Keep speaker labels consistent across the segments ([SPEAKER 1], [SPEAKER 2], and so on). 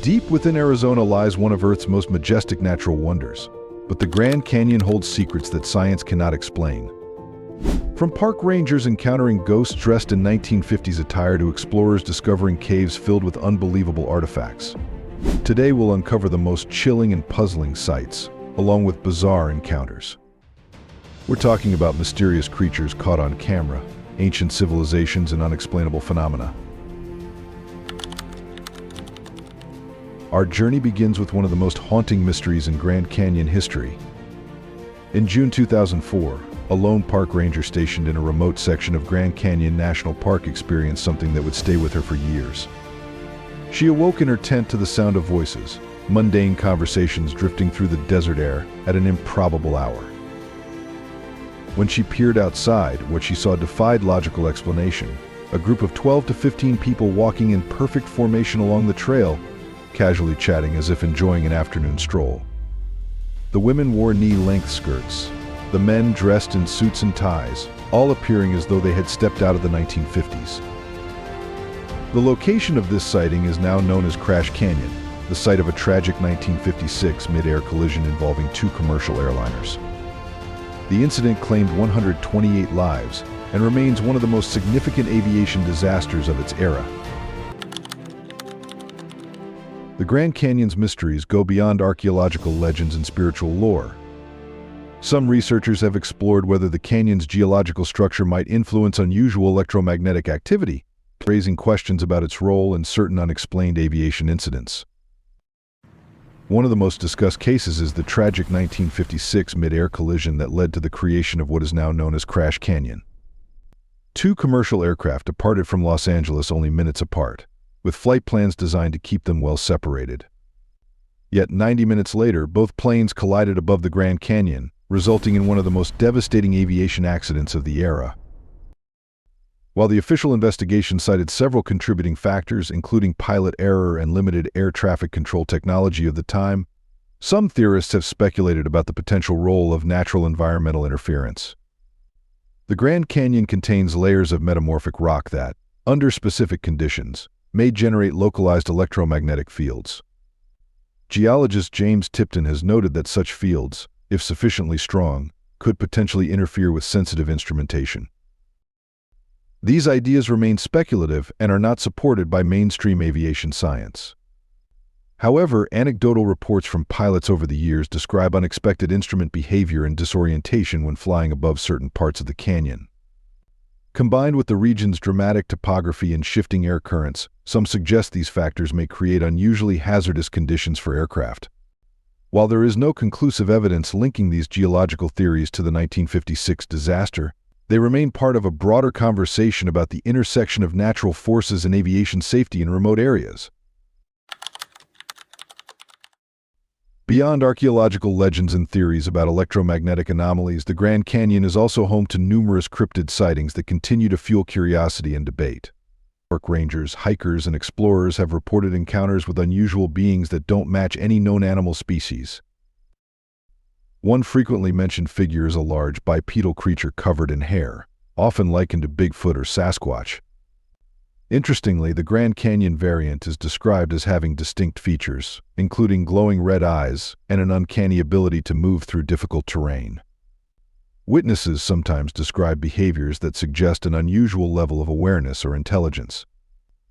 [SPEAKER 1] Deep within Arizona lies one of Earth's most majestic natural wonders, but the Grand Canyon holds secrets that science cannot explain. From park rangers encountering ghosts dressed in 1950s attire to explorers discovering caves filled with unbelievable artifacts, today we'll uncover the most chilling and puzzling sights, along with bizarre encounters. We're talking about mysterious creatures caught on camera, ancient civilizations, and unexplainable phenomena. Our journey begins with one of the most haunting mysteries in Grand Canyon history. In June 2004, a lone park ranger stationed in a remote section of Grand Canyon National Park experienced something that would stay with her for years. She awoke in her tent to the sound of voices, mundane conversations drifting through the desert air at an improbable hour. When she peered outside, what she saw defied logical explanation. A group of 12 to 15 people walking in perfect formation along the trail, casually chatting as if enjoying an afternoon stroll. The women wore knee-length skirts, the men dressed in suits and ties, all appearing as though they had stepped out of the 1950s. The location of this sighting is now known as Crash Canyon, the site of a tragic 1956 mid-air collision involving two commercial airliners. The incident claimed 128 lives and remains one of the most significant aviation disasters of its era. The Grand Canyon's mysteries go beyond archaeological legends and spiritual lore. Some researchers have explored whether the canyon's geological structure might influence unusual electromagnetic activity, raising questions about its role in certain unexplained aviation incidents. One of the most discussed cases is the tragic 1956 mid-air collision that led to the creation of what is now known as Crash Canyon. Two commercial aircraft departed from Los Angeles only minutes apart, with flight plans designed to keep them well separated. Yet 90 minutes later, both planes collided above the Grand Canyon, resulting in one of the most devastating aviation accidents of the era. While the official investigation cited several contributing factors, including pilot error and limited air traffic control technology of the time, some theorists have speculated about the potential role of natural environmental interference. The Grand Canyon contains layers of metamorphic rock that, under specific conditions, may generate localized electromagnetic fields. Geologist James Tipton has noted that such fields, if sufficiently strong, could potentially interfere with sensitive instrumentation. These ideas remain speculative and are not supported by mainstream aviation science. However, anecdotal reports from pilots over the years describe unexpected instrument behavior and disorientation when flying above certain parts of the canyon. Combined with the region's dramatic topography and shifting air currents, some suggest these factors may create unusually hazardous conditions for aircraft. While there is no conclusive evidence linking these geological theories to the 1956 disaster, they remain part of a broader conversation about the intersection of natural forces and aviation safety in remote areas. Beyond archaeological legends and theories about electromagnetic anomalies, the Grand Canyon is also home to numerous cryptid sightings that continue to fuel curiosity and debate. Park rangers, hikers, and explorers have reported encounters with unusual beings that don't match any known animal species. One frequently mentioned figure is a large bipedal creature covered in hair, often likened to Bigfoot or Sasquatch. Interestingly, the Grand Canyon variant is described as having distinct features, including glowing red eyes and an uncanny ability to move through difficult terrain. Witnesses sometimes describe behaviors that suggest an unusual level of awareness or intelligence.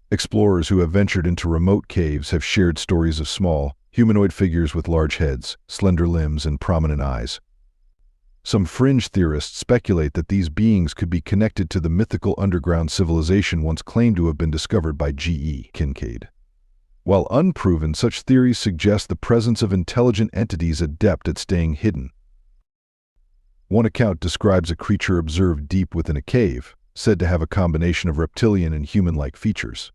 [SPEAKER 1] Explorers who have ventured into remote caves have shared stories of small, humanoid figures with large heads, slender limbs, and prominent eyes. Some fringe theorists speculate that these beings could be connected to the mythical underground civilization once claimed to have been discovered by Kincaid. While unproven, such theories suggest the presence of intelligent entities adept at staying hidden. One account describes a creature observed deep within a cave, said to have a combination of reptilian and human-like features.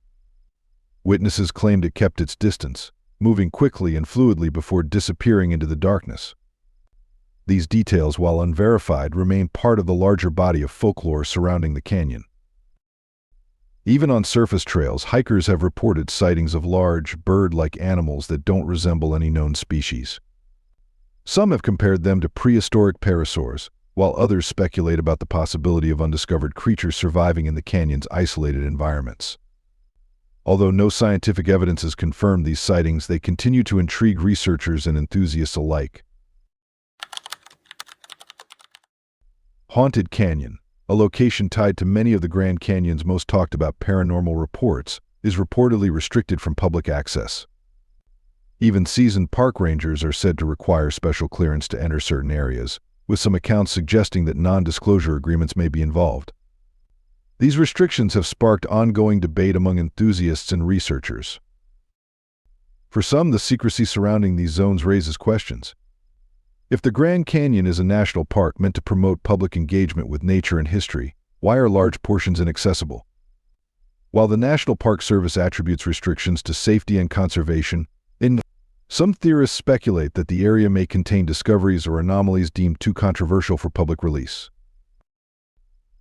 [SPEAKER 1] Witnesses claimed it kept its distance, moving quickly and fluidly before disappearing into the darkness. These details, while unverified, remain part of the larger body of folklore surrounding the canyon. Even on surface trails, hikers have reported sightings of large, bird-like animals that don't resemble any known species. Some have compared them to prehistoric parasaurs, while others speculate about the possibility of undiscovered creatures surviving in the canyon's isolated environments. Although no scientific evidence has confirmed these sightings, they continue to intrigue researchers and enthusiasts alike. Haunted Canyon, a location tied to many of the Grand Canyon's most talked about paranormal reports, is reportedly restricted from public access. Even seasoned park rangers are said to require special clearance to enter certain areas, with some accounts suggesting that non-disclosure agreements may be involved. These restrictions have sparked ongoing debate among enthusiasts and researchers. For some, the secrecy surrounding these zones raises questions. If the Grand Canyon is a national park meant to promote public engagement with nature and history, why are large portions inaccessible? While the National Park Service attributes restrictions to safety and conservation, some theorists speculate that the area may contain discoveries or anomalies deemed too controversial for public release.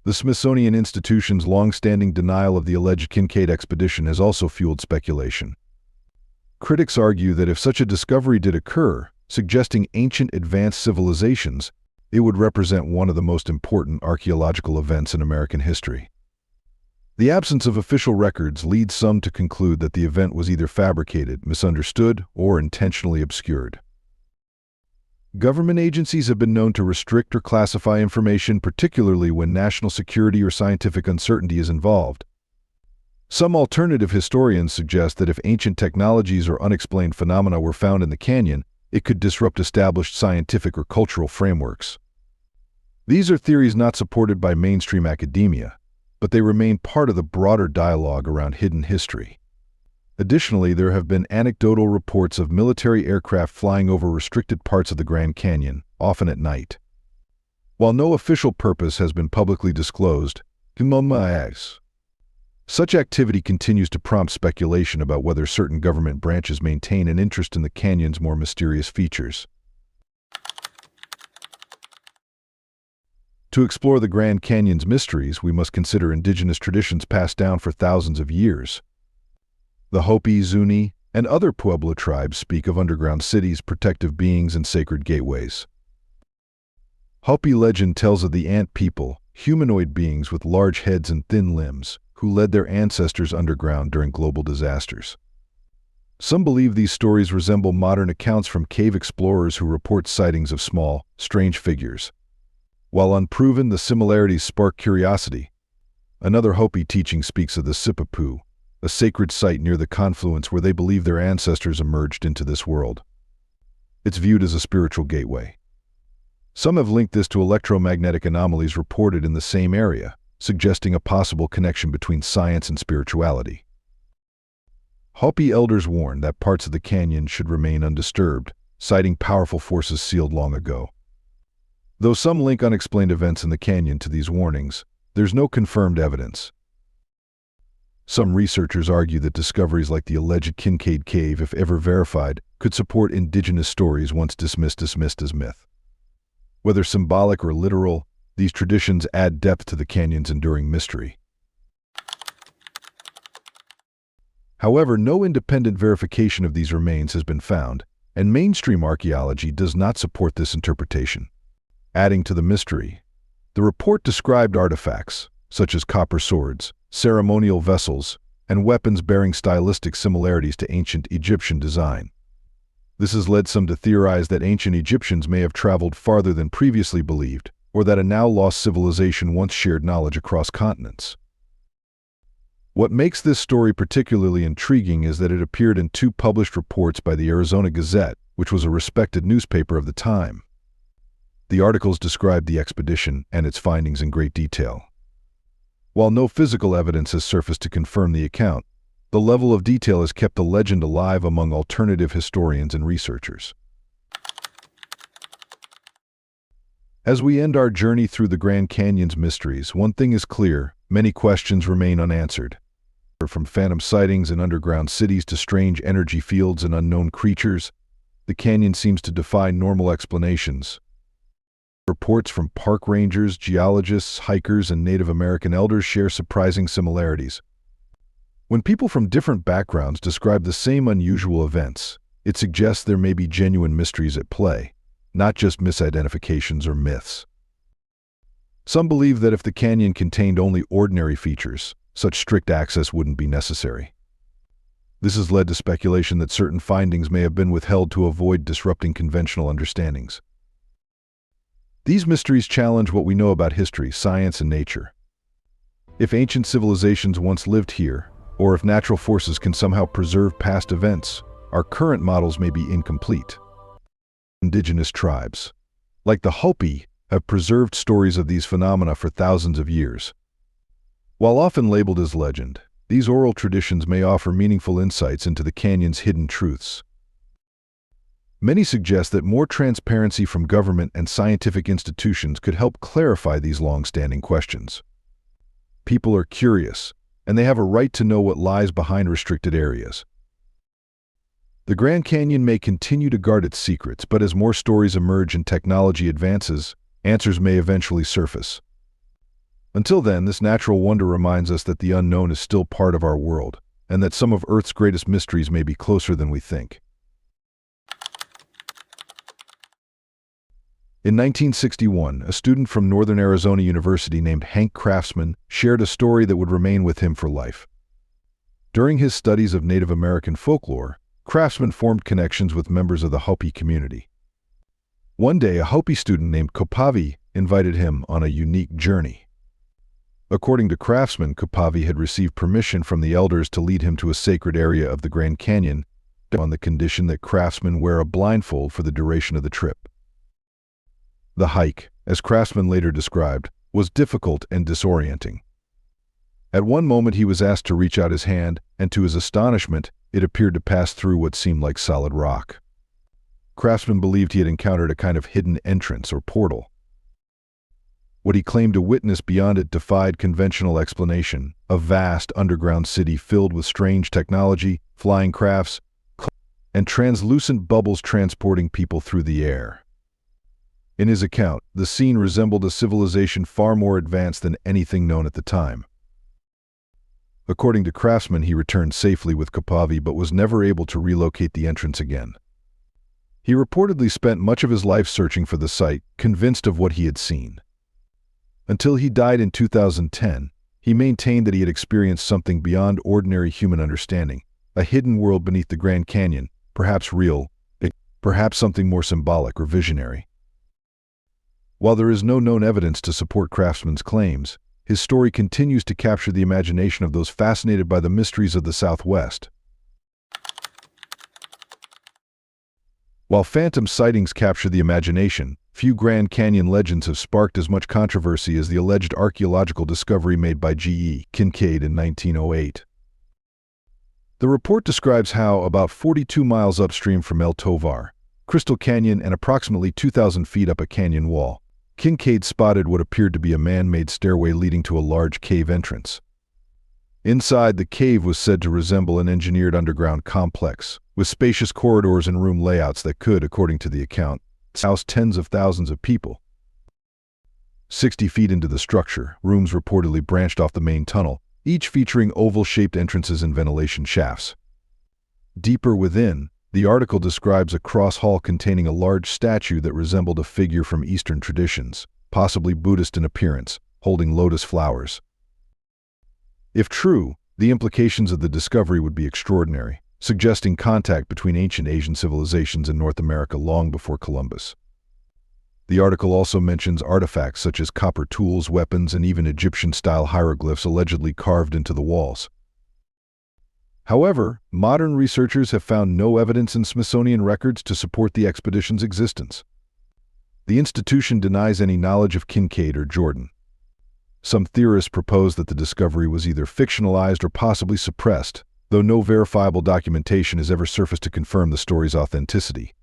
[SPEAKER 1] The Smithsonian Institution's long-standing denial of the alleged Kincaid expedition has also fueled speculation. Critics argue that if such a discovery did occur, suggesting ancient advanced civilizations, it would represent one of the most important archaeological events in American history. The absence of official records leads some to conclude that the event was either fabricated, misunderstood, or intentionally obscured. Government agencies have been known to restrict or classify information, particularly when national security or scientific uncertainty is involved. Some alternative historians suggest that if ancient technologies or unexplained phenomena were found in the canyon, it could disrupt established scientific or cultural frameworks. These are theories not supported by mainstream academia, but they remain part of the broader dialogue around hidden history. Additionally, there have been anecdotal reports of military aircraft flying over restricted parts of the Grand Canyon, often at night. While no official purpose has been publicly disclosed, such activity continues to prompt speculation about whether certain government branches maintain an interest in the canyon's more mysterious features. To explore the Grand Canyon's mysteries, we must consider indigenous traditions passed down for thousands of years. The Hopi, Zuni, and other Pueblo tribes speak of underground cities, protective beings, and sacred gateways. Hopi legend tells of the ant people, humanoid beings with large heads and thin limbs, who led their ancestors underground during global disasters. Some believe these stories resemble modern accounts from cave explorers who report sightings of small, strange figures. While unproven, the similarities spark curiosity. Another Hopi teaching speaks of the Sipapu, a sacred site near the Confluence where they believe their ancestors emerged into this world. It's viewed as a spiritual gateway. Some have linked this to electromagnetic anomalies reported in the same area, suggesting a possible connection between science and spirituality. Hopi elders warn that parts of the canyon should remain undisturbed, citing powerful forces sealed long ago. Though some link unexplained events in the canyon to these warnings, there's no confirmed evidence. Some researchers argue that discoveries like the alleged Kincaid cave, if ever verified, could support indigenous stories once dismissed as myth. Whether symbolic or literal, these traditions add depth to the canyon's enduring mystery. However, no independent verification of these remains has been found, and mainstream archaeology does not support this interpretation. Adding to the mystery, the report described artifacts, such as copper swords, ceremonial vessels, and weapons bearing stylistic similarities to ancient Egyptian design. This has led some to theorize that ancient Egyptians may have traveled farther than previously believed, or that a now-lost civilization once shared knowledge across continents. What makes this story particularly intriguing is that it appeared in 2 published reports by the Arizona Gazette, which was a respected newspaper of the time. The articles described the expedition and its findings in great detail. While no physical evidence has surfaced to confirm the account, the level of detail has kept the legend alive among alternative historians and researchers. As we end our journey through the Grand Canyon's mysteries, one thing is clear: many questions remain unanswered. From phantom sightings in underground cities to strange energy fields and unknown creatures, the canyon seems to defy normal explanations. Reports from park rangers, geologists, hikers, and Native American elders share surprising similarities. When people from different backgrounds describe the same unusual events, it suggests there may be genuine mysteries at play, not just misidentifications or myths. Some believe that if the canyon contained only ordinary features, such strict access wouldn't be necessary. This has led to speculation that certain findings may have been withheld to avoid disrupting conventional understandings. These mysteries challenge what we know about history, science, and nature. If ancient civilizations once lived here, or if natural forces can somehow preserve past events, our current models may be incomplete. Indigenous tribes, like the Hopi, have preserved stories of these phenomena for thousands of years. While often labeled as legend, these oral traditions may offer meaningful insights into the canyon's hidden truths. Many suggest that more transparency from government and scientific institutions could help clarify these long-standing questions. People are curious, and they have a right to know what lies behind restricted areas. The Grand Canyon may continue to guard its secrets, but as more stories emerge and technology advances, answers may eventually surface. Until then, this natural wonder reminds us that the unknown is still part of our world, and that some of Earth's greatest mysteries may be closer than we think. In 1961, a student from Northern Arizona University named Hank Craftsman shared a story that would remain with him for life. During his studies of Native American folklore, Craftsman formed connections with members of the Hopi community. One day, a Hopi student named Kopavi invited him on a unique journey. According to Craftsman, Kopavi had received permission from the elders to lead him to a sacred area of the Grand Canyon on the condition that Craftsman wear a blindfold for the duration of the trip. The hike, as Craftsman later described, was difficult and disorienting. At one moment he was asked to reach out his hand, and to his astonishment, it appeared to pass through what seemed like solid rock. Craftsman believed he had encountered a kind of hidden entrance or portal. What he claimed to witness beyond it defied conventional explanation: a vast underground city filled with strange technology, flying crafts, and translucent bubbles transporting people through the air. In his account, the scene resembled a civilization far more advanced than anything known at the time. According to Craftsman, he returned safely with Kopavi but was never able to relocate the entrance again. He reportedly spent much of his life searching for the site, convinced of what he had seen. Until he died in 2010, he maintained that he had experienced something beyond ordinary human understanding, a hidden world beneath the Grand Canyon, perhaps real, perhaps something more symbolic or visionary. While there is no known evidence to support Craftsman's claims, his story continues to capture the imagination of those fascinated by the mysteries of the Southwest. While phantom sightings capture the imagination, few Grand Canyon legends have sparked as much controversy as the alleged archaeological discovery made by Kincaid in 1908. The report describes how, about 42 miles upstream from El Tovar, Crystal Canyon and approximately 2,000 feet up a canyon wall, Kincaid spotted what appeared to be a man-made stairway leading to a large cave entrance. Inside, the cave was said to resemble an engineered underground complex, with spacious corridors and room layouts that could, according to the account, house tens of thousands of people. 60 feet into the structure, rooms reportedly branched off the main tunnel, each featuring oval-shaped entrances and ventilation shafts. Deeper within, the article describes a cross hall containing a large statue that resembled a figure from Eastern traditions, possibly Buddhist in appearance, holding lotus flowers. If true, the implications of the discovery would be extraordinary, suggesting contact between ancient Asian civilizations in North America long before Columbus. The article also mentions artifacts such as copper tools, weapons, and even Egyptian-style hieroglyphs allegedly carved into the walls. However, modern researchers have found no evidence in Smithsonian records to support the expedition's existence. The institution denies any knowledge of Kincaid or Jordan. Some theorists propose that the discovery was either fictionalized or possibly suppressed, though no verifiable documentation has ever surfaced to confirm the story's authenticity.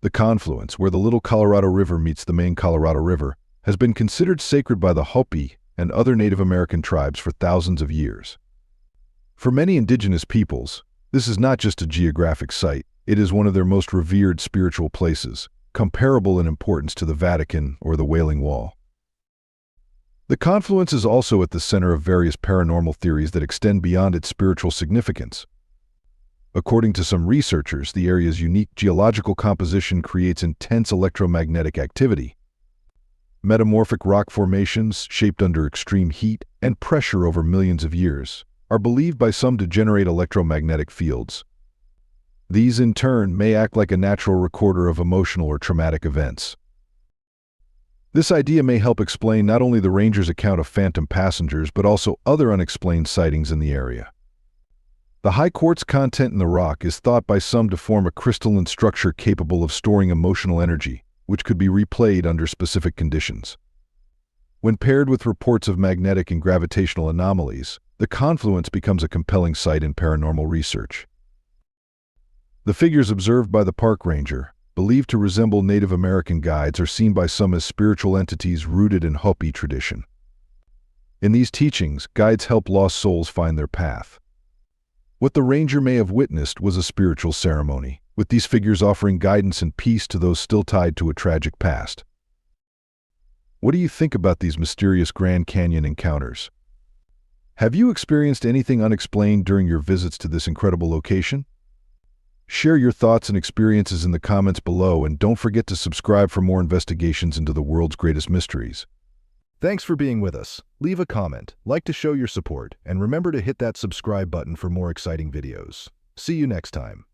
[SPEAKER 1] The Confluence, where the Little Colorado River meets the main Colorado River, has been considered sacred by the Hopi and other Native American tribes for thousands of years. For many indigenous peoples, this is not just a geographic site, it is one of their most revered spiritual places, comparable in importance to the Vatican or the Wailing Wall. The Confluence is also at the center of various paranormal theories that extend beyond its spiritual significance. According to some researchers, the area's unique geological composition creates intense electromagnetic activity. Metamorphic rock formations, shaped under extreme heat and pressure over millions of years, are believed by some to generate electromagnetic fields. These, in turn, may act like a natural recorder of emotional or traumatic events. This idea may help explain not only the ranger's account of phantom passengers but also other unexplained sightings in the area. The high quartz content in the rock is thought by some to form a crystalline structure capable of storing emotional energy, which could be replayed under specific conditions. When paired with reports of magnetic and gravitational anomalies, the confluence becomes a compelling site in paranormal research. The figures observed by the park ranger, believed to resemble Native American guides, are seen by some as spiritual entities rooted in Hopi tradition. In these teachings, guides help lost souls find their path. What the ranger may have witnessed was a spiritual ceremony, with these figures offering guidance and peace to those still tied to a tragic past. What do you think about these mysterious Grand Canyon encounters? Have you experienced anything unexplained during your visits to this incredible location? Share your thoughts and experiences in the comments below, and don't forget to subscribe for more investigations into the world's greatest mysteries. Thanks for being with us. Leave a comment, like to show your support, and remember to hit that subscribe button for more exciting videos. See you next time.